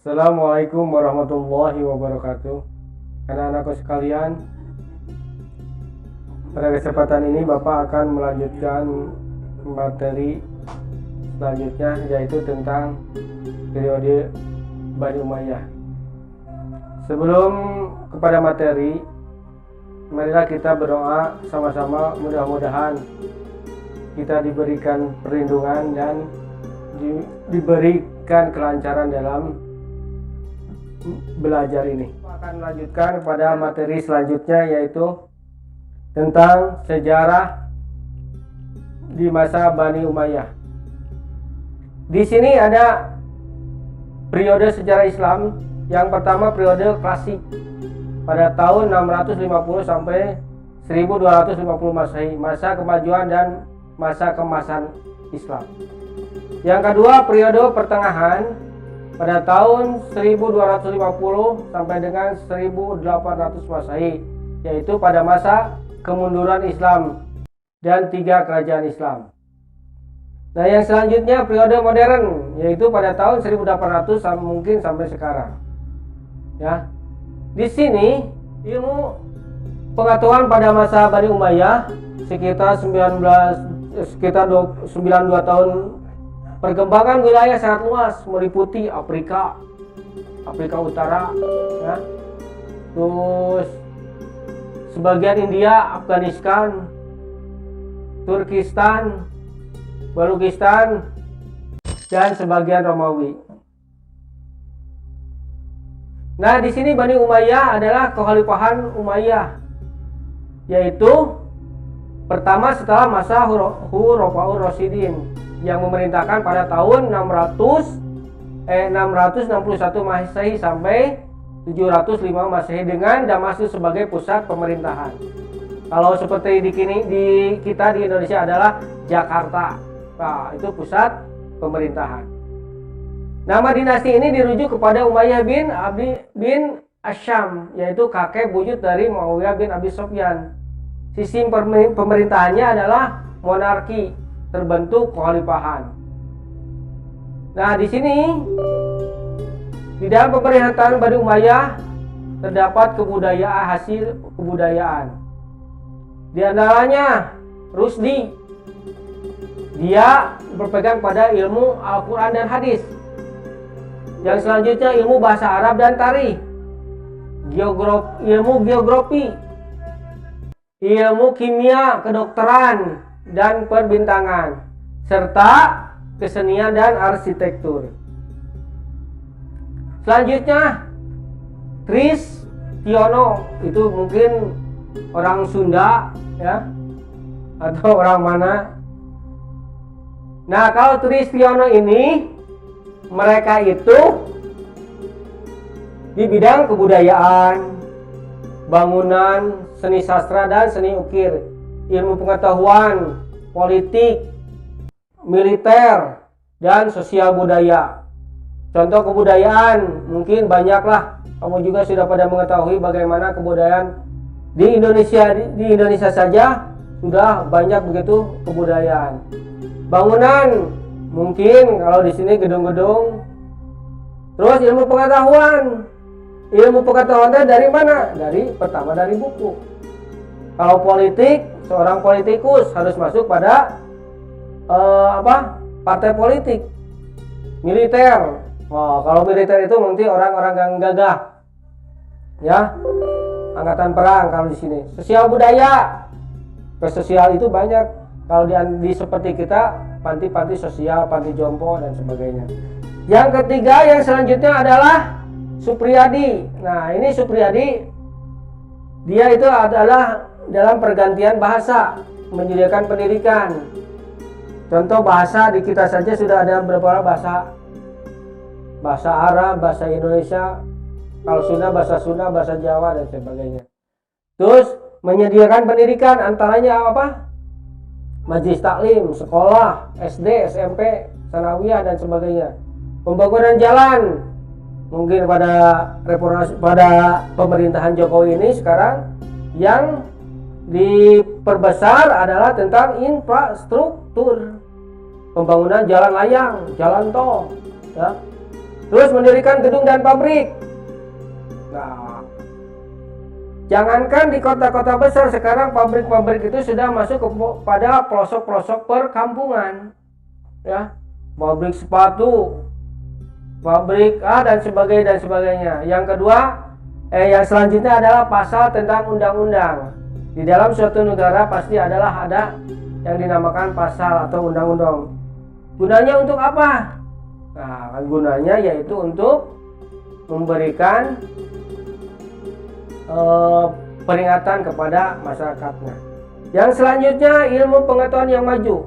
Assalamualaikum warahmatullahi wabarakatuh. Anak-anakku sekalian, pada kesempatan ini Bapak akan melanjutkan materi selanjutnya, yaitu tentang periode Bani Umayyah. Sebelum kepada materi, marilah kita berdoa sama-sama, mudah-mudahan kita diberikan perlindungan dan diberikan kelancaran dalam belajar ini. Kita akan melanjutkan kepada materi selanjutnya, yaitu tentang sejarah di masa Bani Umayyah. Di sini ada periode sejarah Islam. Yang pertama, periode klasik pada tahun 650 sampai 1250 Masehi, masa kemajuan dan masa keemasan Islam. Yang kedua, periode pertengahan pada tahun 1250 sampai dengan 1800 Masehi, yaitu pada masa kemunduran Islam dan 3 kerajaan Islam. Nah, yang selanjutnya periode modern, yaitu pada tahun 1800 mungkin sampai sekarang. Ya. Di sini ilmu pengetahuan pada masa Bani Umayyah sekitar 92 tahun. Perkembangan wilayah sangat luas, meliputi Afrika Utara, ya. Terus sebagian India, Afghanistan, Turkistan, Balukistan, dan sebagian Romawi. Nah, di sini Bani Umayyah adalah kekhalifahan Umayyah, yaitu pertama setelah masa Khulafaur Rasyidin yang memerintahkan pada tahun 661 Masehi sampai 705 Masehi dengan Damaskus sebagai pusat pemerintahan. Kalau seperti di kita di Indonesia adalah Jakarta. Nah, itu pusat pemerintahan. Nama dinasti ini dirujuk kepada Umayyah bin Asyam, yaitu kakek buyut dari Muawiyah bin Abi Sufyan. Sistem pemerintahannya adalah monarki, terbentuk kekhalifahan. Nah, di sini di dalam pemerintahan Bani Umayyah terdapat hasil kebudayaan. Di antaranya Rusdi, dia berpegang pada ilmu Al-Quran dan hadis. Yang selanjutnya ilmu bahasa Arab dan tarikh, ilmu geografi, ilmu kimia, kedokteran dan perbintangan, serta kesenian dan arsitektur. Selanjutnya Tristiono, itu mungkin orang Sunda, ya, atau orang mana. Nah, kalau Tristiono ini mereka itu di bidang kebudayaan, bangunan, seni sastra dan seni ukir, ilmu pengetahuan, politik, militer, dan sosial budaya. Contoh kebudayaan mungkin banyaklah. Kamu juga sudah pada mengetahui bagaimana kebudayaan di Indonesia. Di Indonesia saja sudah banyak begitu kebudayaan. Bangunan mungkin kalau di sini gedung-gedung. Terus ilmu pengetahuan. Ilmu pengetahuan dari mana? Pertama dari buku. Kalau politik, seorang politikus harus masuk pada partai politik. Militer, kalau militer itu nanti orang-orang yang gagah, ya, angkatan perang. Kalau di sini sosial budaya, sosial itu banyak. Kalau di seperti kita, panti-panti sosial, panti jompo dan sebagainya. Yang ketiga, yang selanjutnya adalah Supriyadi. Nah, ini Supriyadi, dia itu adalah dalam pergantian bahasa, menyediakan pendidikan. Contoh bahasa di kita saja sudah ada beberapa bahasa. Bahasa Arab, bahasa Indonesia, kalau Sunda, bahasa Jawa dan sebagainya. Terus menyediakan pendidikan, antaranya apa? Majelis taklim, sekolah, SD, SMP, sanawiyah dan sebagainya. Pembangunan jalan, mungkin pada pemerintahan Jokowi ini sekarang yang diperbesar adalah tentang infrastruktur, pembangunan jalan layang, jalan tol, ya. Terus mendirikan gedung dan pabrik. Nah, jangankan di kota-kota besar, sekarang pabrik-pabrik itu sudah masuk pada pelosok-pelosok perkampungan. Ya, pabrik sepatu, pabrik dan sebagainya. Yang kedua, yang selanjutnya adalah pasal tentang undang-undang. Di dalam suatu negara pasti adalah ada yang dinamakan pasal atau undang-undang. Gunanya untuk apa? Nah, gunanya yaitu untuk memberikan peringatan kepada masyarakatnya. Yang selanjutnya, ilmu pengetahuan yang maju.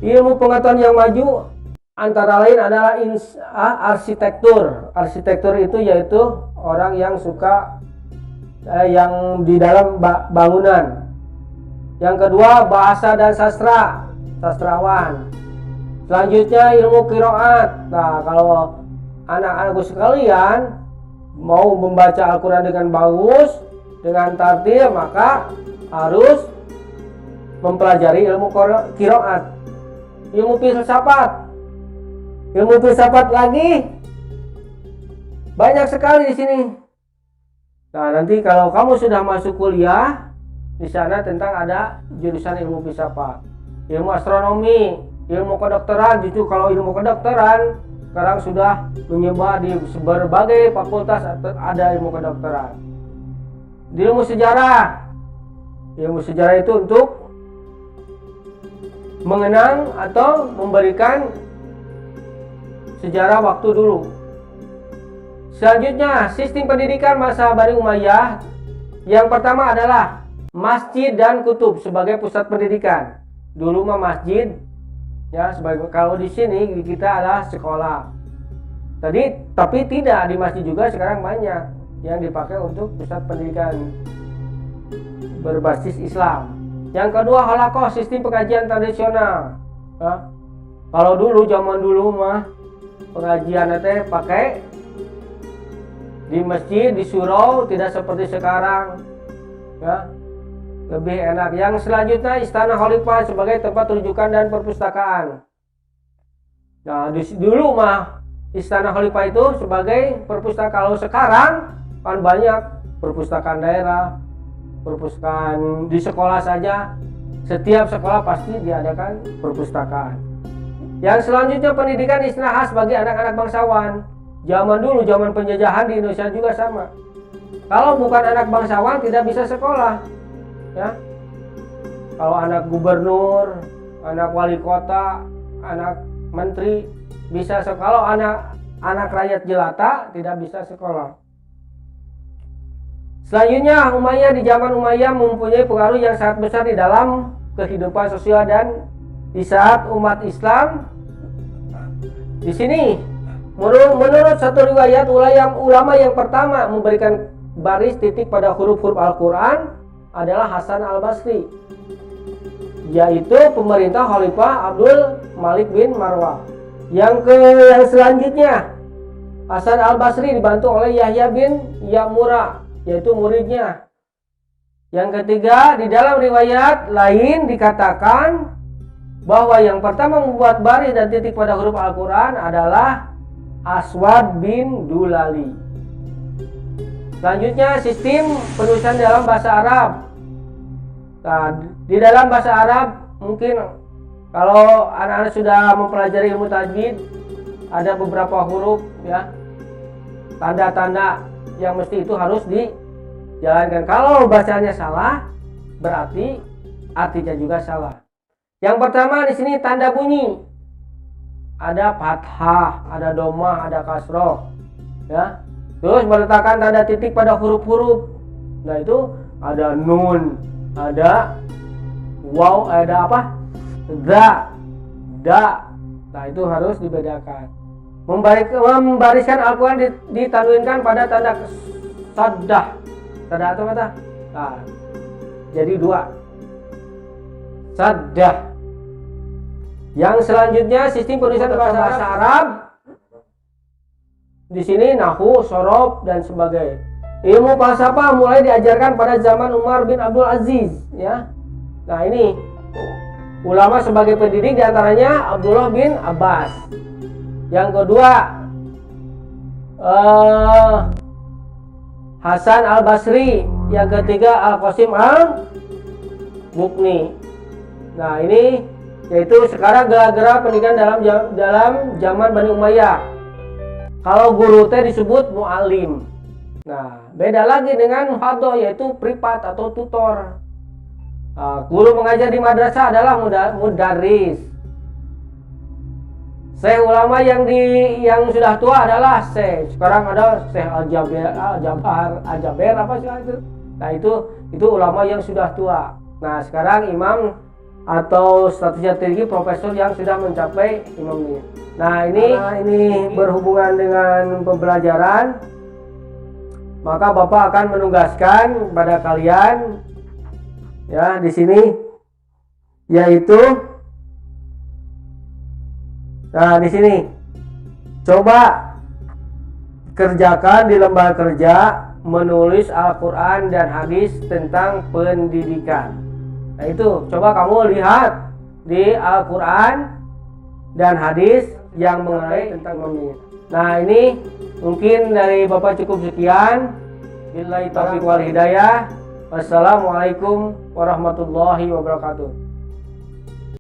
Ilmu pengetahuan yang maju antara lain adalah arsitektur. Arsitektur itu yaitu orang yang suka yang di dalam bangunan. Yang kedua, bahasa dan sastra, sastrawan. Selanjutnya, ilmu qiraat. Nah, kalau anak-anakku sekalian mau membaca Al-Quran dengan bagus, dengan tartil, maka harus mempelajari ilmu qiraat. Ilmu filsafat. Ilmu filsafat lagi banyak sekali di sini. Nah, nanti kalau kamu sudah masuk kuliah, di sana tentang ada jurusan ilmu filsafat, ilmu astronomi, ilmu kedokteran. Justru kalau ilmu kedokteran sekarang sudah menyebar di berbagai fakultas, ada ilmu kedokteran. Di ilmu sejarah. Ilmu sejarah itu untuk mengenang atau memberikan sejarah waktu dulu. Selanjutnya, sistem pendidikan masa Bani Umayyah. Yang pertama adalah masjid dan kutub sebagai pusat pendidikan. Dulu mah masjid, ya, sebagai, kalau di sini kita adalah sekolah. Tapi tidak, di masjid juga sekarang banyak yang dipakai untuk pusat pendidikan berbasis Islam. Yang kedua, halakoh, sistem pengajian tradisional. Ya. Kalau dulu, zaman dulu mah pengajian teh pakai di masjid, di surau, tidak seperti sekarang. Ya, lebih enak. Yang selanjutnya, istana khalifah sebagai tempat rujukan dan perpustakaan. Nah, dulu mah istana khalifah itu sebagai perpustakaan. Kalau sekarang kan banyak perpustakaan daerah, perpustakaan di sekolah saja. Setiap sekolah pasti diadakan perpustakaan. Yang selanjutnya, pendidikan istihad bagi anak-anak bangsawan. Zaman dulu, zaman penjajahan di Indonesia juga sama. Kalau bukan anak bangsawan tidak bisa sekolah. Ya. Kalau anak gubernur, anak wali kota, anak menteri bisa sekolah. Kalau anak rakyat jelata tidak bisa sekolah. Selanjutnya, Umayyah, di zaman Umayyah mempunyai pengaruh yang sangat besar di dalam kehidupan sosial dan di saat umat Islam. Di sini, menurut satu riwayat, ulama yang pertama memberikan baris titik pada huruf-huruf Al-Quran adalah Hasan Al-Basri, yaitu pemerintah Khalifah Abdul Malik bin Marwah. Yang selanjutnya, Hasan Al-Basri dibantu oleh Yahya bin Ya'mura, yaitu muridnya. Yang ketiga, di dalam riwayat lain dikatakan bahwa yang pertama membuat baris dan titik pada huruf Al-Quran adalah Aswad bin Dulali. Selanjutnya, sistem penulisan dalam bahasa Arab. Nah, di dalam bahasa Arab mungkin kalau anak-anak sudah mempelajari ilmu tajwid, ada beberapa huruf, ya, tanda-tanda yang mesti itu harus dijalankan. Kalau bacanya salah, berarti artinya juga salah. Yang pertama di sini tanda bunyi. Ada fathah, ada domah, ada kasroh, ya. Terus meletakkan tanda titik pada huruf-huruf. Nah, itu ada nun, ada waw, ada apa? Da. Nah, itu harus dibedakan. Membariskan Al-Quran ditanwinkan pada tanda saddah. Tanda atau kata? Nah, jadi dua. Saddah. Yang selanjutnya, sistem penulisan bahasa Arab. Di sini nahwu, shorof, dan sebagainya. Ilmu falsafah mulai diajarkan pada zaman Umar bin Abdul Aziz, ya. Nah, ini ulama sebagai pendidik diantaranya Abdullah bin Abbas. Yang kedua, Hasan Al-Basri. Yang ketiga, Al-Qasim Al-Muqni. Nah, ini yaitu sekarang gelar-gelar pendidikan dalam zaman Bani Umayyah. Kalau guru teh disebut mu'alim. Nah, beda lagi dengan muhaddoh, yaitu privat atau tutor. Guru mengajar di madrasah adalah mudarris. Syekh ulama yang sudah tua adalah Syekh. Sekarang ada Syekh Al-Jaber apa sih itu? Nah, itu ulama yang sudah tua. Nah, sekarang imam atau statusnya tinggi profesor yang sudah mencapai imam ini. Nah, ini berhubungan dengan pembelajaran, maka Bapak akan menugaskan pada kalian ya di sini, yaitu di sini coba kerjakan di lembar kerja menulis Al-Quran dan hadis tentang pendidikan. Nah, itu coba kamu lihat di Al-Quran dan hadis yang mengenai tentang ini. Nah, ini mungkin dari Bapak cukup sekian. Billahi taufiq wal hidayah. Wassalamualaikum warahmatullahi wabarakatuh.